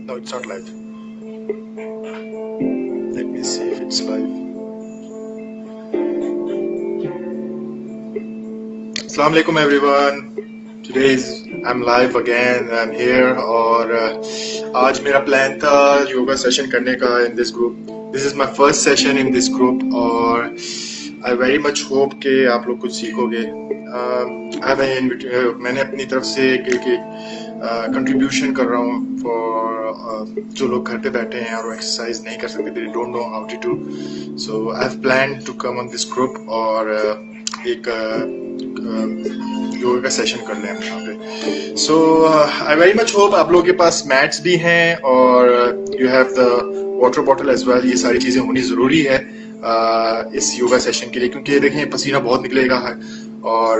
No, it's not live. Let me see if it's live. Assalamu alaikum everyone. Today I'm live again. I'm here और आज मेरा plan था yoga session करने का in this group. This is my first session in this group और I very much hope कि आप लोग कुछ सीखोगे. मैंने अपनी तरफ से एक कंट्रीब्यूशन कर रहा हूँ फॉर जो लोग घर पे बैठे हैं और एक्सरसाइज नहीं कर सकते, they don't know how to do. So I've planned to come on this group और एक योगा का सेशन कर लें यहाँ पे. So I very much hope आप लोगों के पास मैट्स भी हैं और you have the water bottle as well. ये सारी चीजें होनी जरूरी है इस योगा सेशन के लिए, क्योंकि देखें पसीना बहुत निकलेगा है और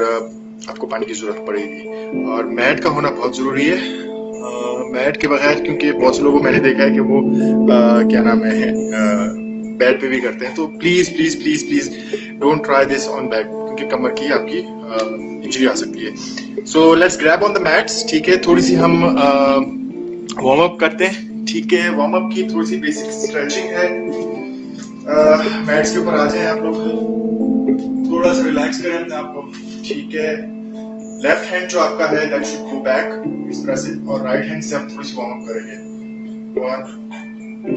आपको पानी की जरूरत पड़ेगी और मैट का होना बहुत जरूरी है. मैट के बगैर, क्योंकि बहुत से लोगों को मैंने देखा है कि वो क्या नाम है बेड पे भी करते हैं, तो please please please please don't try this on bed, क्योंकि कमर की आपकी इंजरी आ सकती है. So let's grab on the mats. ठीक है, थोड़ी सी हम वार्म अप करते हैं. ठीक है, वार्म अप की थोड़ी सी बेसिक स्ट्रेचिंग है. मैट्स के ऊपर आ जाएं आप लोग, थोड़ा सा रिलैक्स करें अपने आप को. ठीक है, लेफ्ट हैंड जो आपका है दैट शुड गो बैक इस तरह से, और राइट हैंड से हम थोड़ी सी वार्म अप करेंगे. 1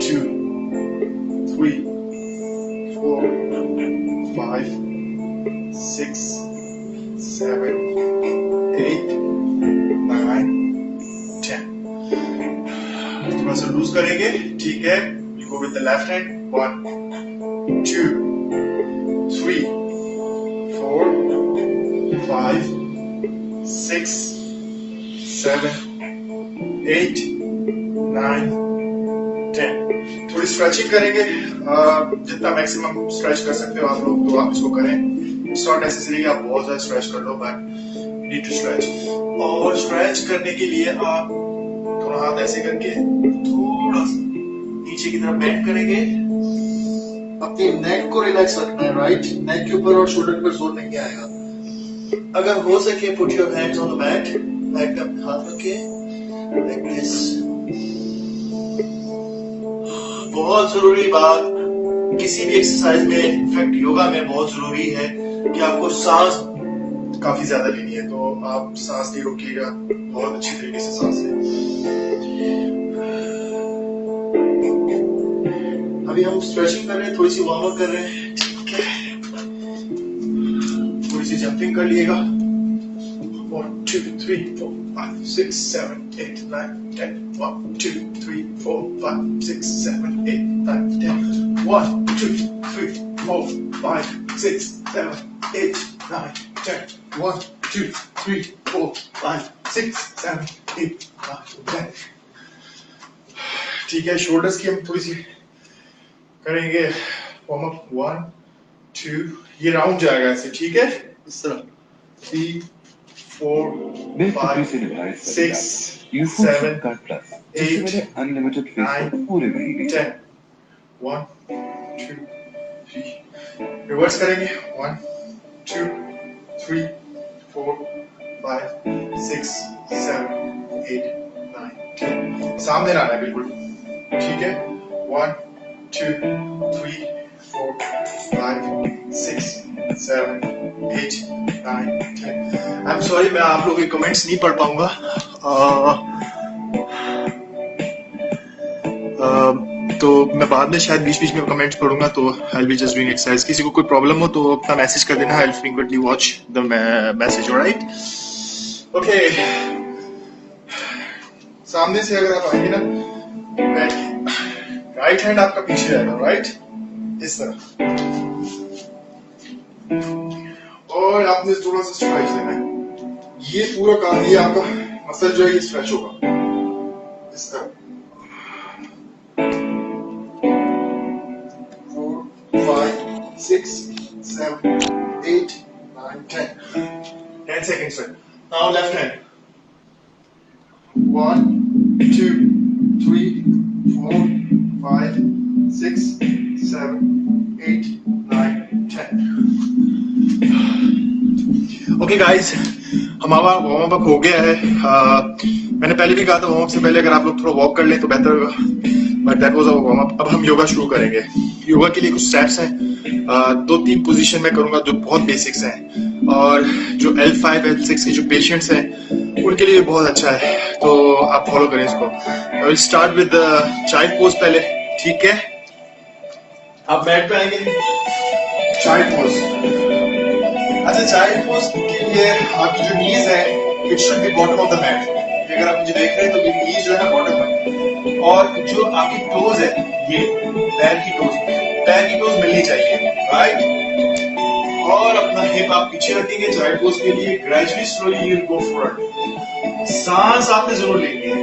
2 3 4 5 6 7 8 9 10. थोड़ा सा लूज करेंगे. ठीक है, you go with the left hand. 1 2 3 4 5 6 7 8 9 10. थोड़ी स्ट्रेचिंग करेंगे. जितना मैक्सिमम स्ट्रेच कर सकते हो आप लोग तो आप इसको करें. इट्स नॉट नेसेसरी आप बहुत ज्यादा स्ट्रेच कर लो, बट नीड टू स्ट्रेच. और स्ट्रेच करने के लिए आप थोड़ा हाथ ऐसे करके थोड़ा नीचे की तरफ बेंड करेंगे. अपने नेक को रिलैक्स रखना है. राइट नेक के ऊपर और शोल्डर पर जोर नहीं आएगा. अगर हो सके put your hands on the mat, back पे अपने हाथ रखे लाइक दिस. बहुत जरूरी बात किसी भी एक्सरसाइज में, इनफैक्ट योगा में बहुत जरूरी है कि आपको सांस काफी ज्यादा लेनी है, तो आप सांस नहीं रोकिएगा, बहुत अच्छी तरीके से सांस लें. अभी हम स्ट्रेचिंग कर रहे हैं, थोड़ी सी वार्म अप कर रहे हैं. ठीक है, थोड़ी सी जंपिंग कर लिएगा. 1 2 3 4 5 6 7 8 9 10. 1 2 3 4 5 6 7 8 9 10. 1 2 3 4 5 6 7 8 9 10. 1 2 3 4 5 6 7 8 9 10. ठीक है, शोल्डर्स की हम थोड़ी सी करेंगे वार्म अप. 1 2, ये राउंड जाएगा ऐसे. ठीक है, इस तरह 3 4 5 6 7 8 अनलिमिटेड 9 10. 1 2 3. रिवर्स करेंगे. 1 2 3 4 5 6 7 8 9 10. सामने लाना है बिल्कुल. ठीक है, 1 2 3 4 5 6 7 8 9 10. आई एम सॉरी, मैं आप लोगों के कमेंट्स नहीं पढ़ पाऊंगा. तो मैं बाद में शायद बीच बीच में कमेंट्स पढ़ूंगा, तो I will be just doing exercise. किसी को कोई प्रॉब्लम हो तो अपना मैसेज कर देना. I will frequently watch the message. Alright, okay. सामने से अगर आप आएंगे ना, बैठ के राइट हैंड आपका पीछे आएगा. राइट, इस तरह, और आपने थोड़ा सा स्ट्रेच देना है. ये पूरा काम, ये आपका मसल जो है ये स्ट्रेच होगा इस तरह. 4 5 6 7 8 9 10. 10 seconds sir. Now left hand. 1 2 3 4 5 6 7 8 9 10. Okay guys, हमारा वार्म अप हो गया है. मैंने पहले भी कहा था वार्म अप से पहले अगर आप लोग थोड़ा वॉक कर लें तो बेहतर होगा, but that was our warm up. अब हम योगा शुरू करेंगे। योगा के लिए कुछ स्टेप्स हैं, 2-3 पोजीशन में करूंगा जो बहुत बेसिक्स हैं, और जो L5 L6 के जो पेशेंट्स हैं उनके लिए बहुत अच्छा है, तो आप फॉलो करें इसको। I will start with child pose पहले, ठीक है? आप बेड पे आएंगे, चाइल्ड पोज। अच्छा, चाइल्ड पोज के लिए आपकी जो नीज है it should be bottom of the mat. अगर आप मुझे देख रहे हैं तो ये नीज जो है ना बॉटम में, और जो आपकी टोज है ये पैर की टोज मिलनी चाहिए, राइट? और अपना हिप आप पीछे रखेंगे चाइल्ड पोज के लिए। Gradually slowly you will go forward. सांस आपने जरूर लेनी है।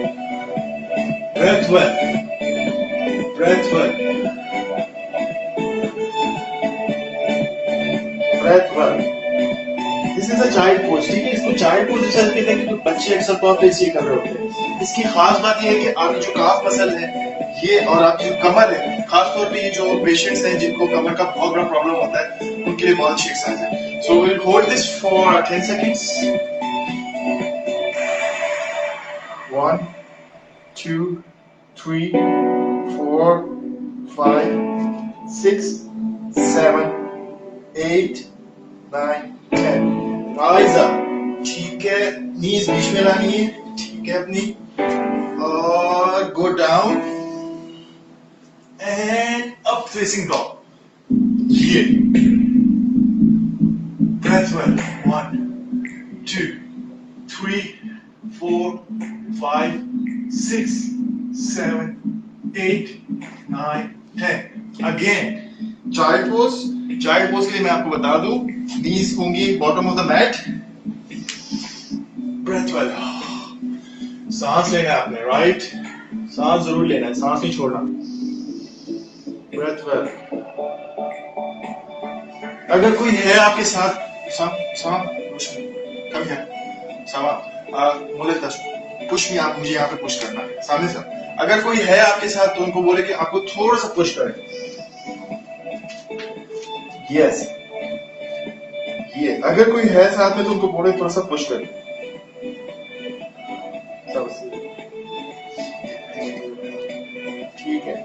Breathe well, breathe well, breathe well. This is a child pose, ठीक है? इसको चाइल्ड पोज इसलिए कहते हैं क्योंकि बच्चे अक्सर तौर पे इसे कर रहे होते हैं। इसकी खास बात यह है कि आपकी जो काफ मसल है ये और आपकी जो कमर है, खासतौर पे ये जो पेशेंट्स हैं जिनको कमर का बहुत बड़ा प्रॉब्लम होता है उनके लिए बहुत अच्छी एक्सरसाइज है। So will hold this for 10 seconds. 1 2 3 4 5 6 7 8 9 10। Rise up, ठीक है? नीज बीच में लानी है, ठीक है अपनी, और go down and up facing dog. ये breath well. 1 2 3 4 5 6 7 8 9 10। Again child pose. Child pose के लिए मैं आपको बता दूं, नीज होंगी bottom of the mat. Breathe well, सांस लेना है आपने, राइट? सांस जरूर लेना है, सांस नहीं छोड़ना। Breathe well. अगर कोई है आपके साथ, पुश में, आप मुझे यहाँ पे पुश करना है सामने से। अगर कोई है आपके साथ तो उनको बोले कि आपको थोड़ा सा पुश करें। यस, ये अगर कोई है साथ में तो उनको बोले थोड़ा सा पुश करें। ठीक है?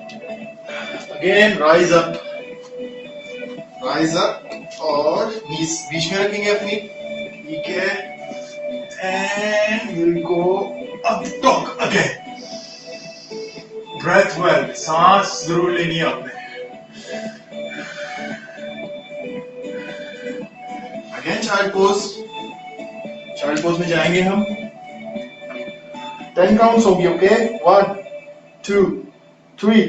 Again rise up, rise up, और नीज बीच में रखेंगे अपनी, ठीक है? And will go up dog again. Breathe well, सांस जरूर लेनी है आपने। Again child pose. Child pose में जाएंगे हम। 10 काउंट्स होगी, okay? 1 2 3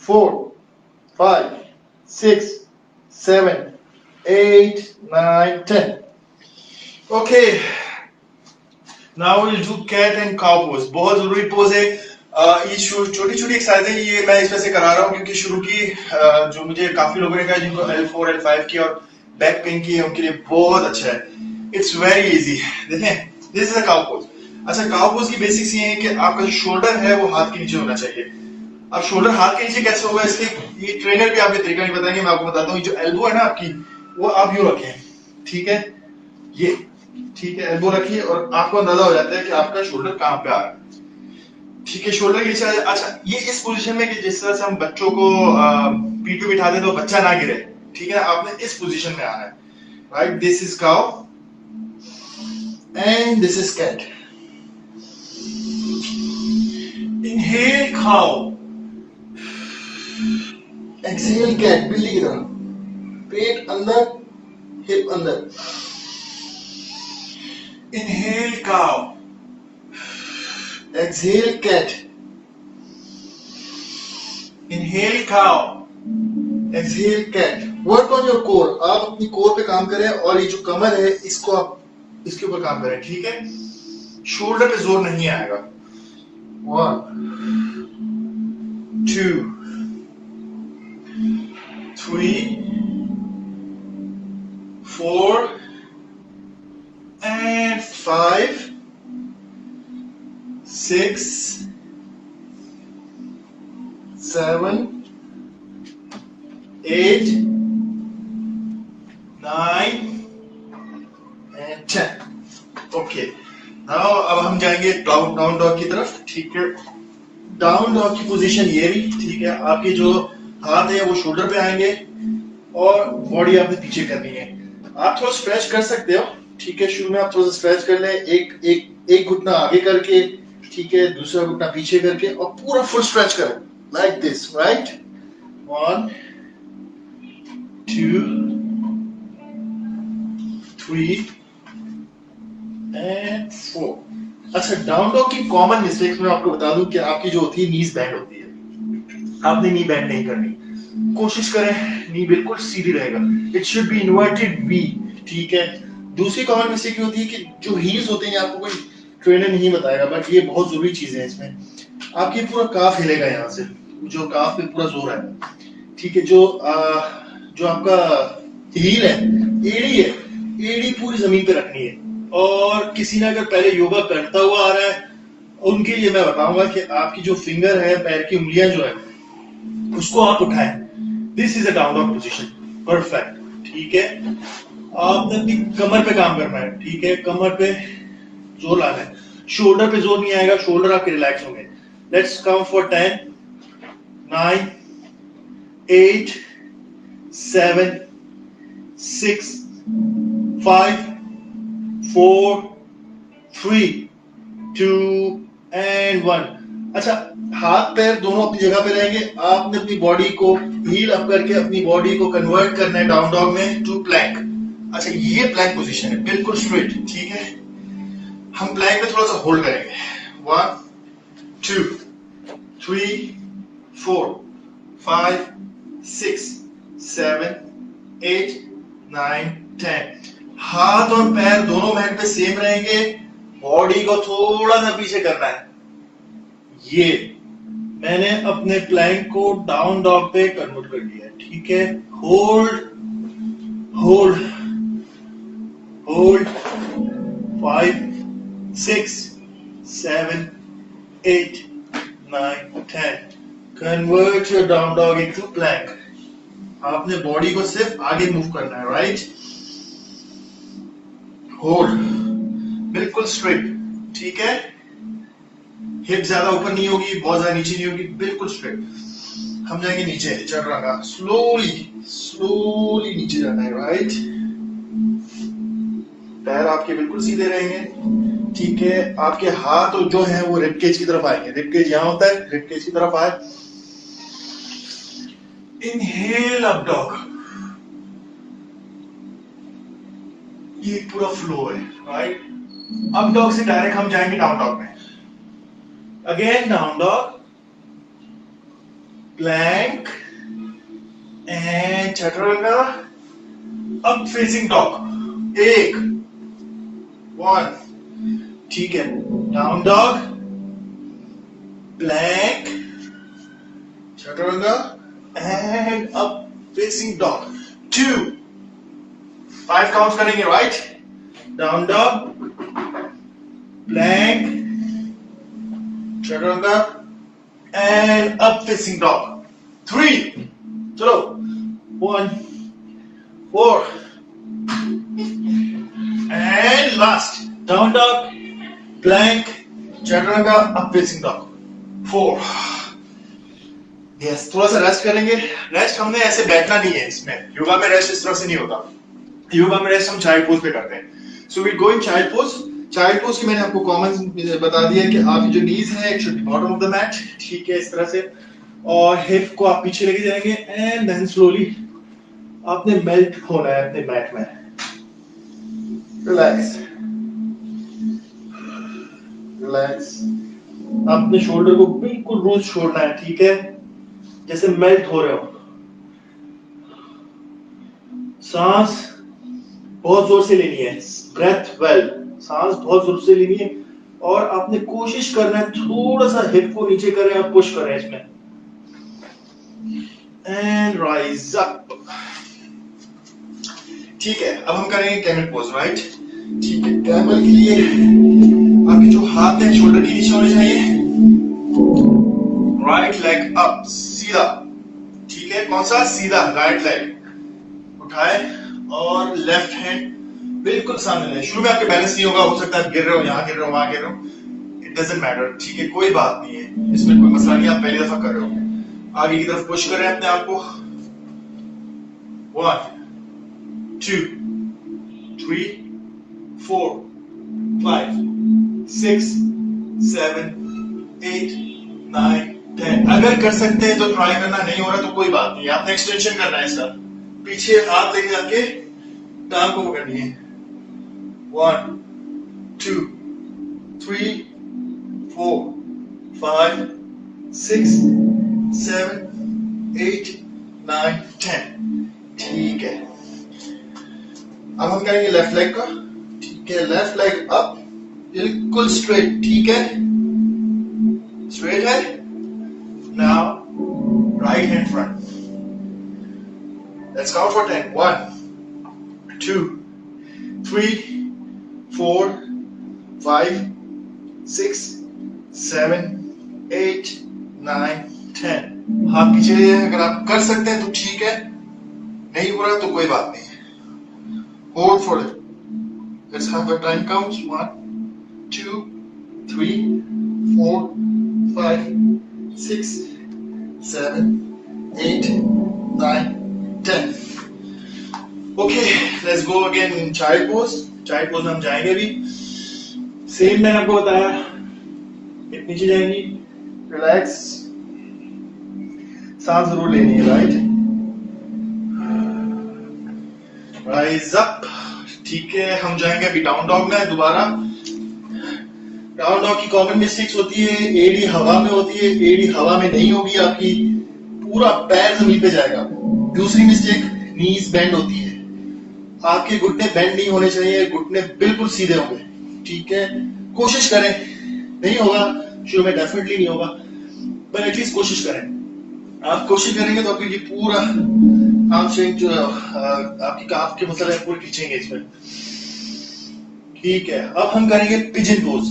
4 5 6 7 8 9 10। Okay, now will do cat and cow pose. बहुत जरूरी पोज है। ये छोटी छोटी एक्सरसाइज है, ये मैं इस वजह से करा रहा हूँ क्योंकि शुरू की जो मुझे काफी लोगों ने कहा जिनको L4 L5 की और बैक पेन की है उनके लिए बहुत अच्छा है। It's very easy. देखें, this is a cow pose. अच्छा, काउ पोज की बेसिक्स ये है कि आपका जो शोल्डर है वो हाथ के नीचे होना चाहिए। अब शोल्डर हाथ के नीचे कैसे होगा, इसलिए ये ट्रेनर भी आपको तरीका नहीं बताएंगे, मैं आपको बताता हूँ। जो एल्बो है ना आपकी, वो आप यूं रखें, ठीक है? ये ठीक है, एल्बो रखिए और आपको अंदाजा हो जाता है कि आपका शोल्डर कहाँ पे आ रहा है, ठीक है? शोल्डर के नीचे। अच्छा, ये इस पोजीशन में कि जिस तरह से हम बच्चों को पीठ पे बिठा दे तो बच्चा ना गिरे, ठीक है? आपने इस पोजीशन में आना है, right? This is cow and this is cat. Inhale cow, exhale cat, बिल्ली की तरह, पेट अंदर, हिप अंदर। Inhale cow, exhale cat, inhale cow, exhale cat. Work on your core. आप अपनी कोर पे काम करें और ये जो कमर है इसको आप इसके ऊपर काम करें, ठीक है? शोल्डर पे जोर नहीं आएगा। 1 2 3 4 and 5 6 7 8 9 and 10. Okay. नाउ अब हम जाएंगे डाउन डॉग की तरफ, ठीक है। डाउन डॉग की पोजीशन ये रही, ठीक है। आपके जो हाथ है वो शोल्डर पे आएंगे और बॉडी आपने पीछे करनी है। आप थोड़ा स्ट्रेच कर सकते हो, ठीक है। शुरू में आप थोड़ा सा स्ट्रेच कर ले, एक घुटना आगे करके, ठीक है, दूसरा घुटना पीछे करके और पूरा फुल स्ट्रेच करो लाइक दिस, राइट। 1 2 3 एंड 4। अच्छा, डाउन डॉग की कॉमन मिस्टेक्स मैं आपको बता दूं कि आपकी जो होती है नीज बैंड होती है। आपने नी बैंड नहीं करनी, कोशिश करें नी बिल्कुल सीधी रहेगा। It should B inverted we, ठीक है। दूसरी कॉमन मिस्टेक होती है कि जो हील्स होते हैं आपको कोई ट्रेनर नहीं बताएगा, बट ये बहुत जरूरी चीज है। इसमें आपकी पूरा काफ हिलेगा, यहाँ से जो काफ पे पूरा जोर है, ठीक है। जो आपका हील है, एड़ी है, एड़ी पूरी जमीन पे रखनी है। और किसी ने अगर पहले योगा करता हुआ आ रहा है, उनके लिए मैं बताऊंगा कि आपकी जो फिंगर है, पैर की उंगलियां जो है, उसको आप उठाएं। This is a down dog position, perfect, ठीक है। आपने अपनी कमर पे काम करना है, ठीक है। कमर पे जोर लाना है, शोल्डर पे जोर नहीं आएगा, शोल्डर आपके रिलैक्स होंगे। Let's count for 10 9 8 7 6 5 4 3 2 and 1। अच्छा, हाथ पैर दोनों अपनी जगह पे रहेंगे। आपने अपनी बॉडी को हील अप करके अपनी बॉडी को कन्वर्ट करना है डाउन डॉग में टू प्लैंक। अच्छा, ये प्लैंक पोजीशन है, बिल्कुल स्ट्रेट, ठीक है। हम प्लैंक में थोड़ा सा होल्ड करेंगे। 1 2 3 4 5 6 7 8 9 10। हाथ और पैर दोनों मैट पे सेम रहेंगे, बॉडी को थोड़ा सा पीछे करना है। ये मैंने अपने प्लैंक को डाउन डॉग पे कन्वर्ट कर दिया, ठीक है। Hold hold hold 5 6 7 8 9 10। Convert your down dog into plank. आपने बॉडी को सिर्फ आगे मूव करना है, राइट। होल्ड, बिल्कुल स्ट्रेट, ठीक है। हिप ज्यादा ऊपर नहीं होगी, बहुत ज्यादा नीचे नहीं होगी, बिल्कुल स्ट्रेट। हम जाएंगे नीचे, चढ़ांगा, स्लोली स्लोली नीचे जाना है, राइट। पैर आपके बिल्कुल सीधे रहेंगे, ठीक है। आपके हाथ जो है वो रिबकेज की तरफ आएंगे। रिबकेज यहां होता है, रिबकेज की तरफ आए। इनहेल अप डॉग, ये पूरा फ्लो है, राइट। अप डॉग से डायरेक्ट हम जाएंगे डाउन डॉग में। Again down dog, plank and chaturanga, up facing dog. 1 ठीक है। Down dog, plank, chaturanga and up facing dog. 2 5 counts करेंगे, right. Down dog, plank, chaturanga and up facing dog. 3 चलो, 1 4 and last down dog, plank, chaturanga, up facing dog. 4। Yes, थोड़ा सा rest करेंगे। Rest हमने ऐसे बैठना नहीं है इसमें, योगा में रेस्ट इस तरह से नहीं होता। योगा में रेस्ट हम चाइल्ड पोज पे करते हैं। So we go in child pose. Child pose की मैंने आपको कॉमन बता दिया कि आपकी जो नीज है it should be bottom of the mat, ठीक है, इस तरह से। और हिप को आप पीछे लेके जाएंगे एंड देन स्लोली आपने मेल्ट होना है अपने मैट में। रिलैक्स रिलैक्स, अपने शोल्डर को बिल्कुल लूज छोड़ना है, ठीक है, जैसे मेल्ट हो रहे हो। सांस बहुत जोर से लेनी है, ब्रेथ वेल, सांस बहुत जोर से लेनी है। और आपने कोशिश करना है थोड़ा सा हिप को नीचे करें और पुश करें इसमें। एंड राइज अप, ठीक है। अब हम करेंगे कैमल पोज, राइट, ठीक है। कैमल के लिए आपके जो हाथ है शोल्डर के नीचे होने चाहिए, राइट लेग अप, सीधा, ठीक है। कौन सा? सीधा, राइट लेग उठाए और लेफ्ट हैंड बिल्कुल सामने लाए। शुरू में आपके बैलेंस नहीं होगा, हो सकता है गिर रहे हो, यहाँ गिर रहे हो, वहां गिर रहे हो, इट डजंट मैटर, ठीक है, कोई बात नहीं है, इसमें कोई मसला नहीं, आप पहली दफा कर रहे हो। आगे की तरफ पुश करें अपने आप को। 1 2 3 4 5 6 7 8 9 10। अगर कर सकते हैं तो ट्राई करना, नहीं हो रहा तो कोई बात नहीं, आपने एक्सटेंशन करना है इसका। पीछे हाथ लेके जाके टांग को पकड़नी है। 1 2 3 4 5 6 7 8 9 10। ठीक है, अब हम करेंगे लेफ्ट लेग का। ठीक है, लेफ्ट लेग अप, बिल्कुल स्ट्रेट, ठीक है, स्ट्रेट है। Now right hand front. Let's count for 10। 1 2 3 4 5 6 7 8 9 10। हाथ पीछे, अगर आप कर सकते हैं तो ठीक है, नहीं हो रहा तो कोई बात नहीं। Hold for it. Let's have a time counts. 1 2 3 4 5 6 7 8 9 10। Okay, let's go again in child pose. Child pose में हम जाएंगे भी सेम, मैंने आपको बताया, हिप नीचे जाएंगी, रिलैक्स, सांस जरूर लेनी है, राइट, राइज अप। ठीक है, हम जाएंगे अभी डाउन डॉग में दोबारा। डाउन डॉग की कॉमन मिस्टेक्स होती है, एडी हवा में होती है, एडी हवा में नहीं होगी आपकी, पूरा पैर जमीन पे जाएगा। दूसरी मिस्टेक, नीज बेंड होती है, आपके घुटने बेंड नहीं होने चाहिए, घुटने बिल्कुल सीधे होंगे। ठीक है, कोशिश करें, नहीं होगा शुरू में, डेफिनेटली नहीं होगा, पर एटलीस्ट कोशिश करें। आप कोशिश करेंगे तो आपकी पूरा जो आपकी काफ के मसल है पूरे खींचेंगे इसमें। ठीक है, अब हम करेंगे पिजन पोज।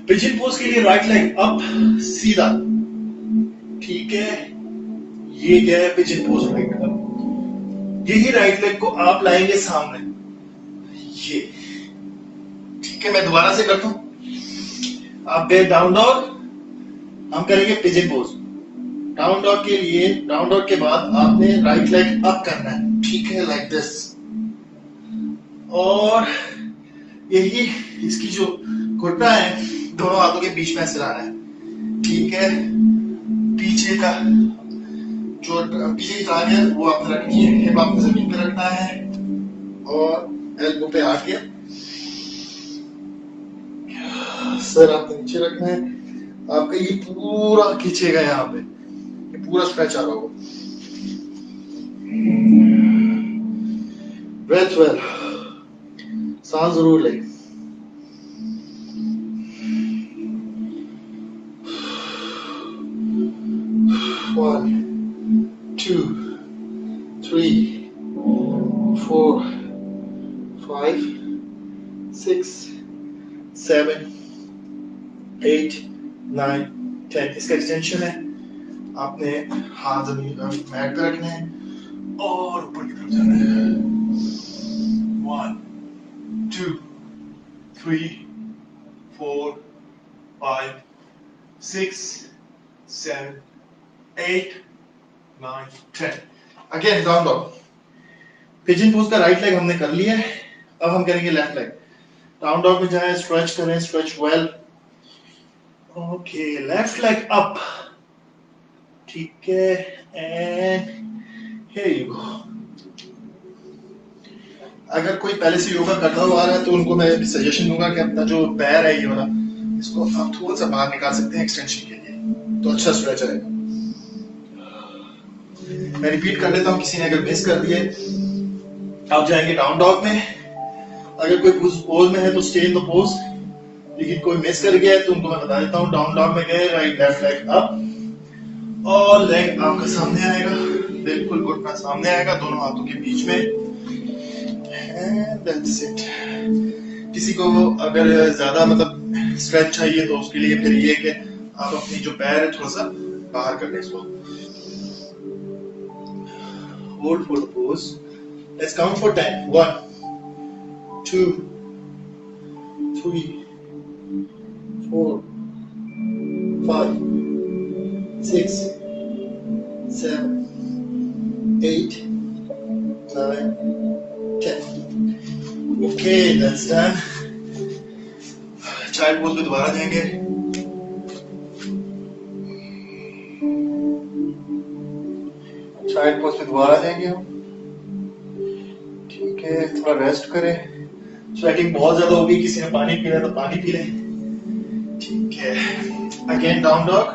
पिजन पोज के लिए राइट लेग अप, सीधा, ठीक है, ये क्या है पिजन पोज राइट अप। यही राइट लेग को आप लाएंगे सामने, ये, ठीक है, मैं दोबारा से करता हूं। आप गए डाउन डॉग, हम करेंगे पिजन पोज। डाउन डॉग के लिए, डाउन डॉग के बाद आपने राइट लेग अप करना है, ठीक है, लाइक दिस, और यही इसकी जो घुटना है दोनों हाथों के बीच में ऐसे लाना है, ठीक है। पीछे का जो पीछे की टांग है वो आपने रखनी है, हिप आपने जमीन पे रखना है और एल्बो पे आके सर आपने नीचे रखना है। आपका ये पूरा खींचेगा, यहाँ पे ये पूरा स्ट्रेच आ रहा होगा। ब्रेथ वेल, सांस जरूर लें। One, 2, 3, 4, 5, 6, 7, 8, 9, 10। इसका एक्सटेंशन है, आपने हाथ जमीन मैट पे रखने हैं और ऊपर की तरफ जाना है। 1, 2, 3, 4, 5, 6, 7, 8, 9, 10। Again down dog. Pigeon pose का राइट लेग हमने कर लिया है, अब हम करेंगे लेफ्ट लेग। डाउन डॉग में जाए, स्ट्रेच करें, stretch well. Okay, left leg up, ठीक है, एंड हियर यू गो। अगर कोई पहले से योगा करता हुआ आ रहा है तो उनको मैं सजेशन दूंगा कि अपना जो पैर है ये वाला, इसको आप थोड़ा सा बाहर निकाल सकते हैं एक्सटेंशन के लिए, तो अच्छा स्ट्रेच आएगा। मैं रिपीट कर देता हूँ, किसी ने अगर मिस कर दिए, आप जाएंगे डाउन डॉग में। अगर कोई पोज में है तो स्टे इन द पोज, लेकिन कोई मिस कर गया है तो उनको मैं बता देता हूँ। डाउन डॉग में गए, राइट लेफ्ट लेग अप और लेग आपका सामने आएगा, बिल्कुल घुटना सामने आएगा दोनों हाथों के बीच में, एंड दैट्स इट। किसी को अगर ज्यादा मतलब स्ट्रेच चाहिए तो उसके लिए फिर ये कि आप अपनी जो पैर है थोड़ा सा बाहर कर लें इसको। Hold for the pose, Let's count for 10. 1, 2, 3, 4, 5, 6, 7, 8, 9, 10. Okay, that's done. Child pose पे दोबारा जाएंगे. चाइल्ड पोज पे दोबारा जाएंगे हम. ठीक है, थोड़ा रेस्ट करें. स्वेटिंग बहुत ज्यादा होगी. किसी ने पानी पीना है तो पानी पी लें. ठीक है. Again down dog.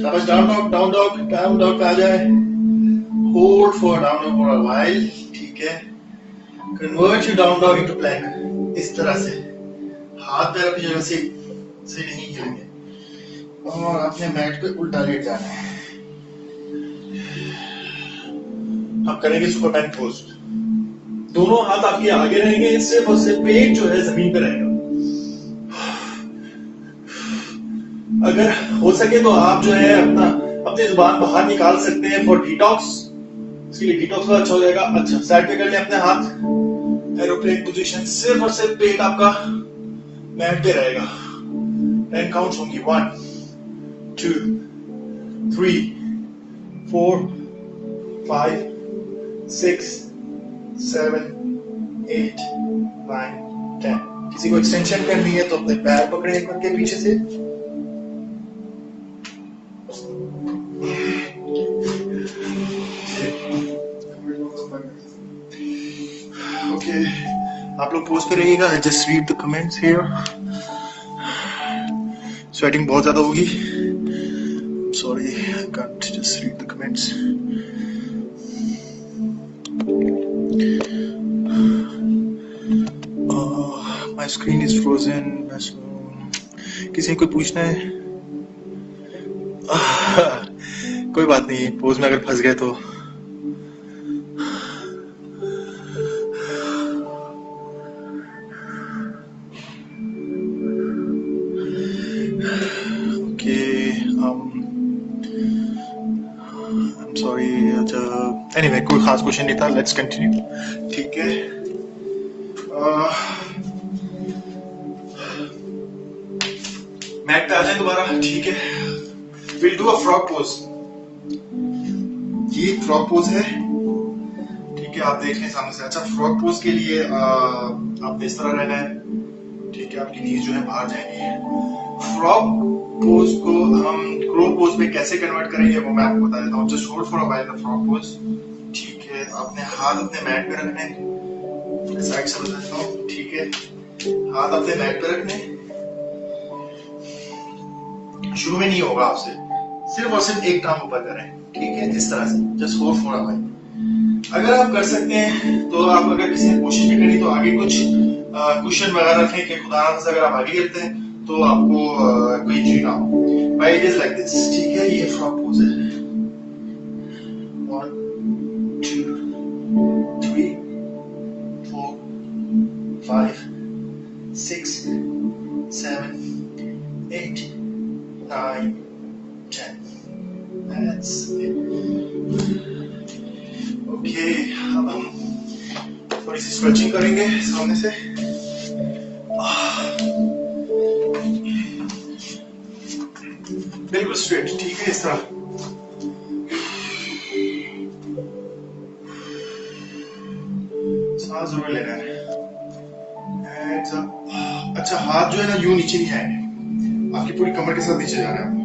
शाबाश. Down dog, down dog, down dog पे आ जाए. Hold for down dog for a while. ठीक है. Convert your down dog into plank. इस तरह से हाथ पैर अपनी जगह से नहीं हिलेंगे और अपने मैट पे उल्टा लेट जाना है. अब करेंगे सुपरमैन पोज. दोनों हाथ आपके आगे रहेंगे. सिर्फ और सिर्फ पेट जो है जमीन पे रहेगा. अगर हो सके तो आप जो है अपनी जुबान बाहर निकाल सकते हैं फॉर डिटॉक्स. इसके लिए डिटॉक्स बहुत अच्छा हो जाएगा. अच्छा, साइड पे कर लें अपने हाथ. Aeroplane position. सिर्फ और सिर्फ पेट आपका मैट पे रहेगा. 10 काउंट्स होंगी. 1, 2, 3, 4, 5, 6, 7, 8, 9, 10. किसी को एक्सटेंशन करनी है तो अपने पैर पकड़े एक करके पीछे से. ओके, आप लोग पोस्ट पे रहिएगा. Just read the comments here. Sweating बहुत ज्यादा होगी. Sorry, I can't just read the comments. My screen is frozen. किसी को पूछना है? कोई बात नहीं. पोज में अगर फंस गए तो एनीवे कोई खास क्वेश्चन नहीं था. Let's continue. ठीक है. मैट पे आ जाए दोबारा. ठीक है. Will do a frog pose. ये फ्रॉग पोज है. ठीक है, आप देख लें सामने से. अच्छा, फ्रॉग पोज के लिए आप इस तरह रहना है. ठीक है, आपकी नीज जो है बाहर जाएंगी. फ्रॉग पोज को हम क्रो पोज में कैसे कन्वर्ट करेंगे वो मैं आपको बता देता हूँ. Just hold for a while the frog pose. ठीक है, अपने हाथ अपने मैट पे रखने. साइड से बता देता हूँ. ठीक है, हाथ अपने मैट पे रखने. शुरू में नहीं होगा आपसे. सिर्फ और सिर्फ एक टांग ऊपर करें. ठीक है, इस तरह से. Just hold for a while. अगर आप कर सकते हैं तो आप, अगर किसी ने कोशिश भी करी तो आगे कुछ क्वेश्चन वगैरह रखें कि खुदा से अगर आप आगे गिरते हैं तो आपको कोई इंजरी ना हो. But it is like this. ठीक है, ये फ्रॉग पोज है. 1, 2, 3, 4, 5, 6, 7, 8, 9, 10. That's it. ओके, अब हम थोड़ी सी स्ट्रेचिंग करेंगे सामने से. बिल्कुल स्ट्रेट. ठीक है, इस तरह. सांस जरूर लेना है. अच्छा, हाथ जो है ना यूं नीचे नहीं जाएंगे. आपकी पूरी कमर के साथ नीचे जाना है.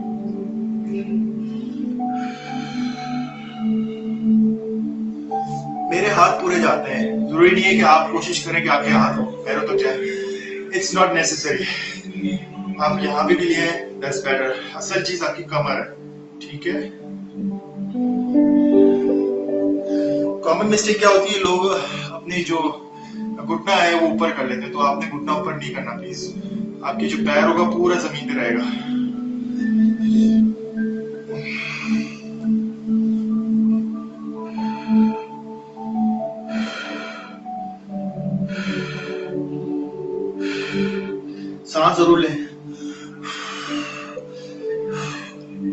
मेरे हाथ पूरे जाते हैं. जरूरी नहीं है कि आप कोशिश करें कि आपके हाथ पैरों तक जाए. It's not necessary. आप यहाँ पे भी लिए, दैट्स बेटर. असल चीज आपकी कमर है. ठीक है. कॉमन मिस्टेक क्या होती है, लोग अपनी जो घुटना है वो ऊपर कर लेते हैं. तो आपने घुटना ऊपर नहीं करना प्लीज. आपके जो पैर होगा पूरा जमीन पे रहेगा. सांस जरूर लें.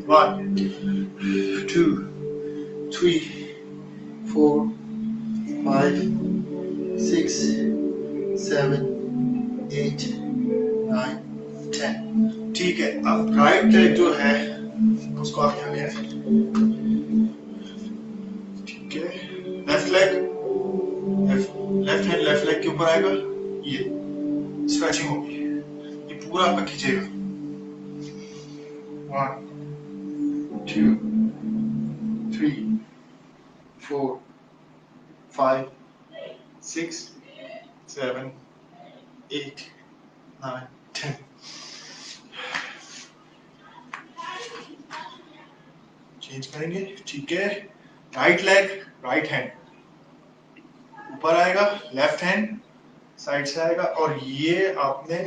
1, 2, 3, 4, 5 6 7 8 9 10। ठीक है, अब राइट लेग जो है उसको आप यहाँ ले आए। ठीक है, left leg, left hand left leg के ऊपर आएगा, ये स्ट्रेचिंग होगी, ये पूरा आपका खींचेगा। 1 2 3 4 5 6 7 8 9 10। चेंज करेंगे। ठीक है, राइट लेग राइट हैंड ऊपर आएगा, लेफ्ट हैंड साइड से आएगा और ये आपने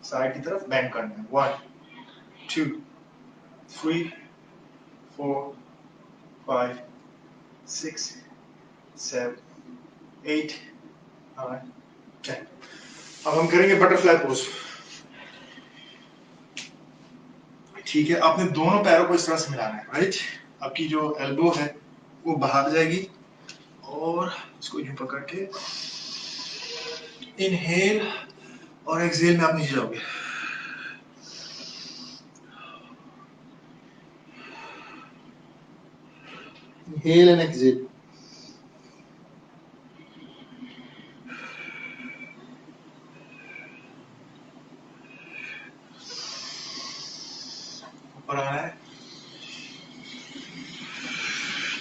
साइड की तरफ बेंड करना है। 1 2 3 4 5 6 7 8 9 10। अब हम करेंगे बटरफ्लाई पोज। ठीक है, आपने दोनों पैरों को इस तरह से मिलाना है, राइट। आपकी जो एल्बो है वो बाहर जाएगी और इसको यूं पकड़ के इनहेल और एक्सहेल में आप नीचे जाओगे। Inhale and exhale. ऊपर आना है,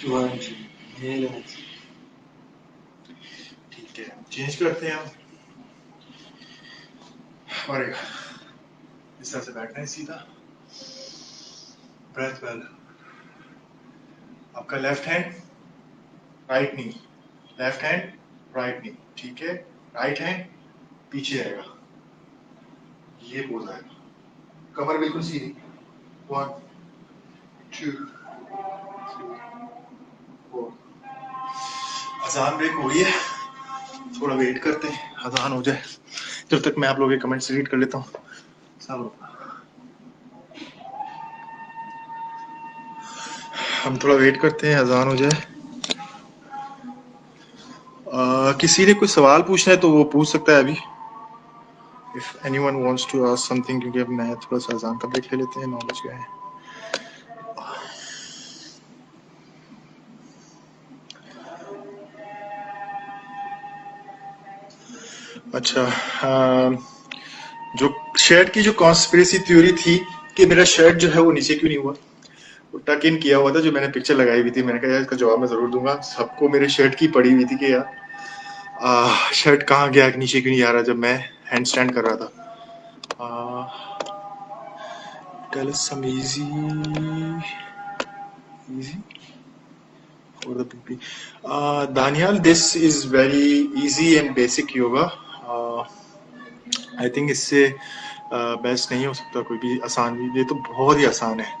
इनहेल एंड एक्सहेल। ठीक है, चेंज करते हैं हम और इस तरह से बैठना है सीधा, ब्रेथ वेल। आपका left hand right knee, left hand right knee. ठीक है, राइट हैंड पीछे आएगा, ये पोज आएगा, कमर बिल्कुल सीधी। 1 2 3 4। अजान ब्रेक हो रही है, थोड़ा वेट करते हैं अजान हो जाए, जब तक मैं आप लोगों के कमेंट्स रीड कर लेता हूँ। हम थोड़ा वेट करते हैं अजान हो जाए। किसी ने कोई सवाल पूछना है तो वो पूछ सकता है अभी, if anyone wants to ask something, क्योंकि अब मैं थोड़ा सा अजान का ब्रेक ले लेते हैं, 9 बज गए हैं। अच्छा, जो शर्ट की जो कॉन्स्पिरेसी थ्योरी थी कि मेरा शर्ट जो है वो नीचे क्यों नहीं हुआ, वो टक इन किया हुआ था, जो मैंने पिक्चर लगाई हुई थी, मैंने कहा यार इसका जवाब मैं जरूर दूंगा। सबको मेरे शर्ट की पड़ी हुई थी कि यार शर्ट कहाँ गया, नीचे क्यों नहीं आ रहा जब मैं हैंड स्टैंड कर रहा था। Tell us some easy for the PP. Daniel, this is very easy and basic yoga. I think इससे बेस्ट नहीं हो सकता कोई भी, आसान भी, ये तो बहुत ही आसान है।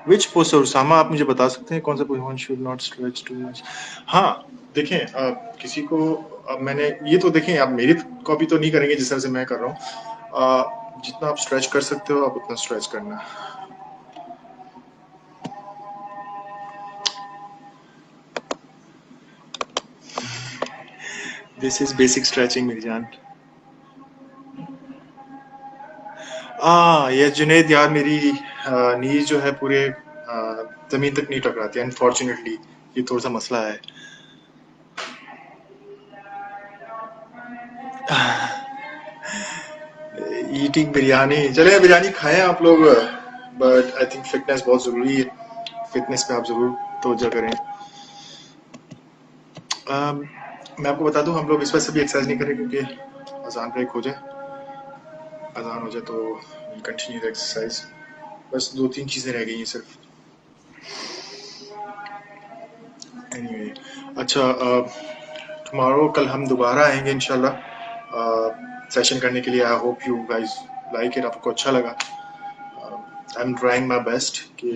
Which posture, सामा आप मुझे बता सकते हैं कौन सा position should not stretch too much? हाँ देखें, किसी को मैंने ये तो देखें, आप मेरी कॉपी तो नहीं करेंगे जिस तरह से मैं कर रहा हूँ, जितना आप स्ट्रेच कर सकते हो आप उतना स्ट्रेच करना। दिस इज बेसिक स्ट्रेचिंग मेरी जान। ये जुनेद यार, मेरी नीज जो है पूरे जमीन तक नहीं टकराती, अनफॉर्चुनेटली ये थोड़ा सा मसला है। ईटिंग बिरयानी, चले बिरयानी खाएं आप लोग, बट आई थिंक फिटनेस बहुत जरूरी है, फिटनेस पे आप जरूर तवज्जो करें। मैं आपको बता दूं, हम लोग इस वजह से भी एक्सरसाइज नहीं करें क्योंकि अजान ब्रेक हो जाए, अजान हो जाए तो कंटिन्यू द एक्सरसाइज। बस 2-3 चीजें रह गई हैं सिर्फ। एनीवे, अच्छा, टुमारो कल हम दोबारा आएंगे इंशाल्लाह सेशन करने के लिए। I hope you guys like it, आपको अच्छा लगा। I am trying my best कि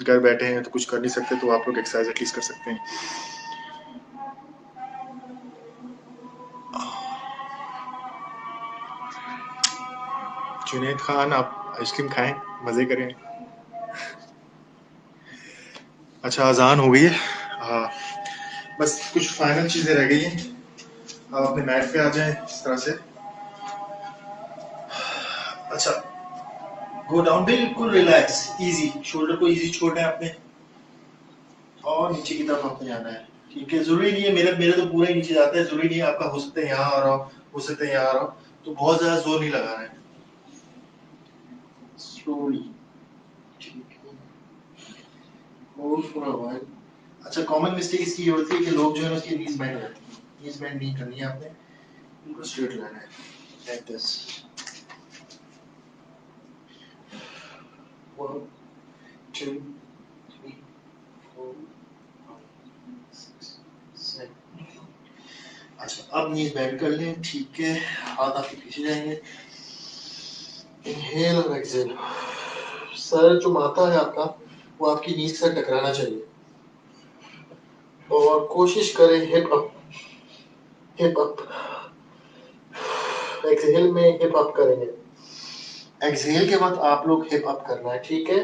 घर बैठे हैं तो कुछ कर नहीं सकते, तो आप लोग एक्सरसाइज एटलीस्ट कर सकते हैं। जुनैद खान, आप आइसक्रीम खाएं, मजे करें। अच्छा अजान हो गई है। हाँ, बस कुछ फाइनल चीजें रह गई हैं। आप अपने मैट पे आ जाएं इस तरह से। अच्छा, गो डाउन, बिल्कुल रिलैक्स, इजी, शोल्डर को इजी छोड़ना है आपने और नीचे की तरफ आपने जाना है। ठीक है, जरूरी नहीं है, मेरे मेरे तो पूरा ही नीचे जाता है, जरूरी नहीं है आपका हो सकता है यहाँ आ रहा हो, हो सकता है यहाँ आ रहा हो, तो बहुत ज्यादा जोर नहीं लगाना है, स्लोली। ठीक है, होल्ड फॉर अ व्हाइल। अच्छा, कॉमन मिस्टेक इसकी ये होती है कि लोग जो है उसकी नीज बेंड हो जाती है, नीज बेंड नहीं करनी है आपने, इनको स्ट्रेट लाना है, लाइक दिस। 1 2 3 4 5 6 7। अच्छा, अब नीज बेंड कर लें। ठीक है, हाथ आपके पीछे जाएंगे, इनहेल और एक्सहेल। सर जो माथा है आपका वो आपकी नीज से टकराना चाहिए और कोशिश करें hip up, hip up. Exhale में हिप अप करेंगे, एक्सहेल के बाद आप लोग हिप अप करना है। ठीक है,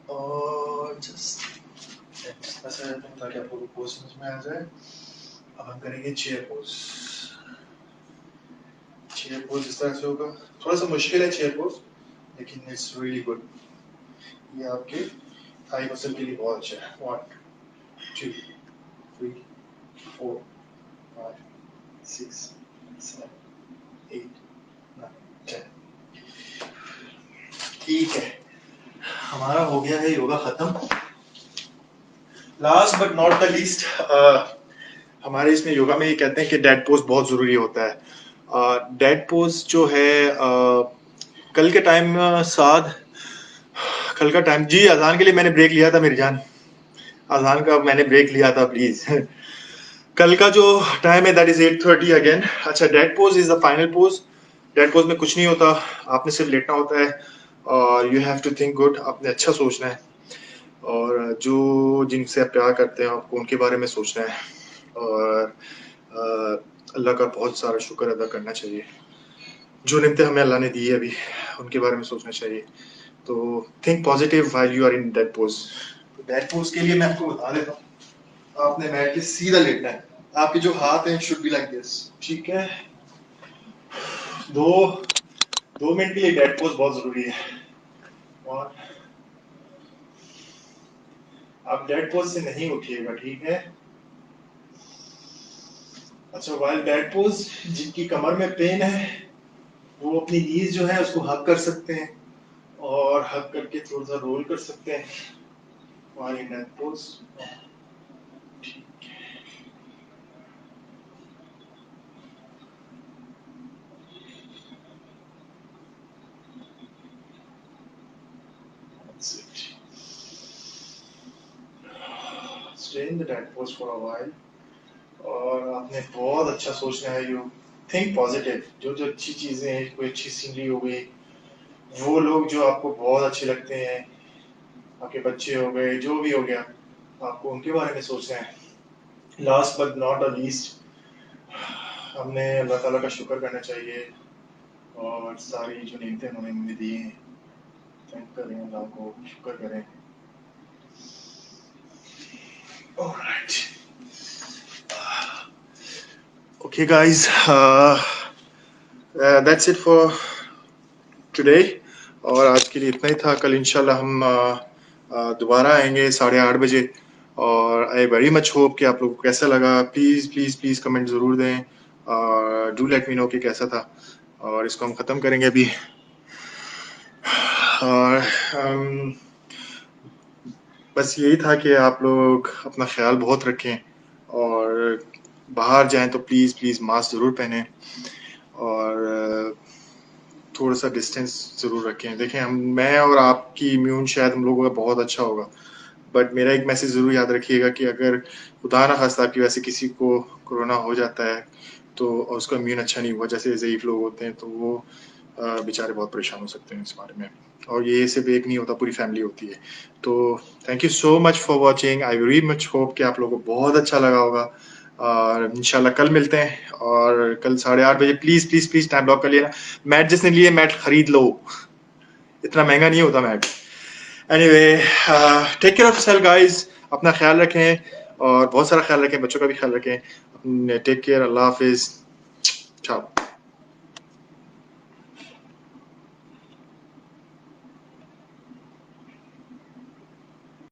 और जस्ट ऐसा रहता हूँ ताकि आपको पोज समझ में आ जाए। अब हम करेंगे चेयर पोज। चेयर पोज इस तरह से होगा, थोड़ा सा मुश्किल है चेयर पोज, लेकिन इट्स रियली गुड। ये आपके थाई मसल के लिए बहुत अच्छा है। 1 2 3 4 5 6 7 8 9 10। ठीक है, हमारा हो गया है योगा खत्म। Last but not the least, हमारे इसमें योगा में ये कहते हैं कि डेड पोज बहुत जरूरी होता है। डेड पोज जो है कल के टाइम साथ, कल का टाइम जी, अजान के लिए मैंने ब्रेक लिया था मेरी जान, अजान का मैंने ब्रेक लिया था प्लीज। कल का जो टाइम है दैट इज 8:30 अगेन। अच्छा, dead pose is the final pose. Dead pose में कुछ नहीं होता, आपने सिर्फ लेटना होता है और you have to think good, आपने अच्छा सोचना है और जो जिनसे आप प्यार करते हैं आपको उनके बारे में सोचना है और अल्लाह का बहुत सारा शुक्र अदा करना चाहिए, जो निमतें हमें अल्लाह ने दी है अभी उनके बारे में सोचना चाहिए। तो think positive while you are in dead pose. तो डेड पोज के लिए मैं आपको बता देता हूँ, आपने बैठ के सीधा लेटना है, आपके जो हाथ हैं शुड बी लाइक दिस। ठीक है, दो 2 मिनट के लिए डेड पोज बहुत जरूरी है। और आप डेड पोज से नहीं उठिएगा, ठीक है। अच्छा, वाइल डेड पोज, जिनकी कमर में पेन है वो अपनी नीज जो है उसको हक कर सकते हैं और हक करके थोड़ा सा रोल कर सकते हैं while in dead pose. Stay in the dead pose for a while और आपने बहुत अच्छा सोचना है। यू थिंक पॉजिटिव, जो जो अच्छी चीजें हैं, कोई अच्छी सीनरी हो गई, वो लोग जो आपको बहुत अच्छे लगते हैं, आपके बच्चे हो गए, जो भी हो गया, आपको उनके बारे में सोचना है। Last but not a least, हमने अल्लाह ताला का शुक्र करना चाहिए और सारी जो नेमतें उन्होंने हमें दी हैं, थैंक करें अल्लाह को, शुक्र करें। Alright, okay guys, that's it for today. और आज के लिए इतना ही था। कल इंशाल्लाह हम दोबारा आएंगे 8:30 बजे और आई वेरी मच होप कि आप लोगों को कैसा लगा। प्लीज़ प्लीज़ प्लीज़ कमेंट ज़रूर दें, डू लेट मी नो कि कैसा था। और इसको हम ख़त्म करेंगे अभी। और बस यही था कि आप लोग अपना ख्याल बहुत रखें और बाहर जाएं तो प्लीज़ प्लीज़ मास्क ज़रूर पहनें और थोड़ा सा डिस्टेंस ज़रूर रखें। देखें, मैं और आपकी इम्यून शायद हम लोगों का बहुत अच्छा होगा, बट मेरा एक मैसेज ज़रूर याद रखिएगा कि अगर खुदा ना खास्ता आपकी वैसे किसी को कोरोना हो जाता है तो उसका इम्यून अच्छा नहीं हुआ, जैसे ज़ईफ़ लोग होते हैं, तो वो बेचारे बहुत परेशान हो सकते हैं इस बारे में। और ये सिर्फ एक नहीं होता, पूरी फैमिली होती है। तो thank you so much for watching. I very much hope कि आप लोगों को बहुत अच्छा लगा होगा। और इंशाल्लाह कल मिलते हैं, और कल 8:30 बजे please please please time block कर लेना। मैट जिसने लिए मैट खरीद लो, इतना महंगा नहीं होता mat. Anyway, take care of self guys, अपना ख्याल रखें और बहुत सारा ख्याल रखें, बच्चों का भी ख्याल रखें। टेक केयर, अल्लाह हाफिज, ciao।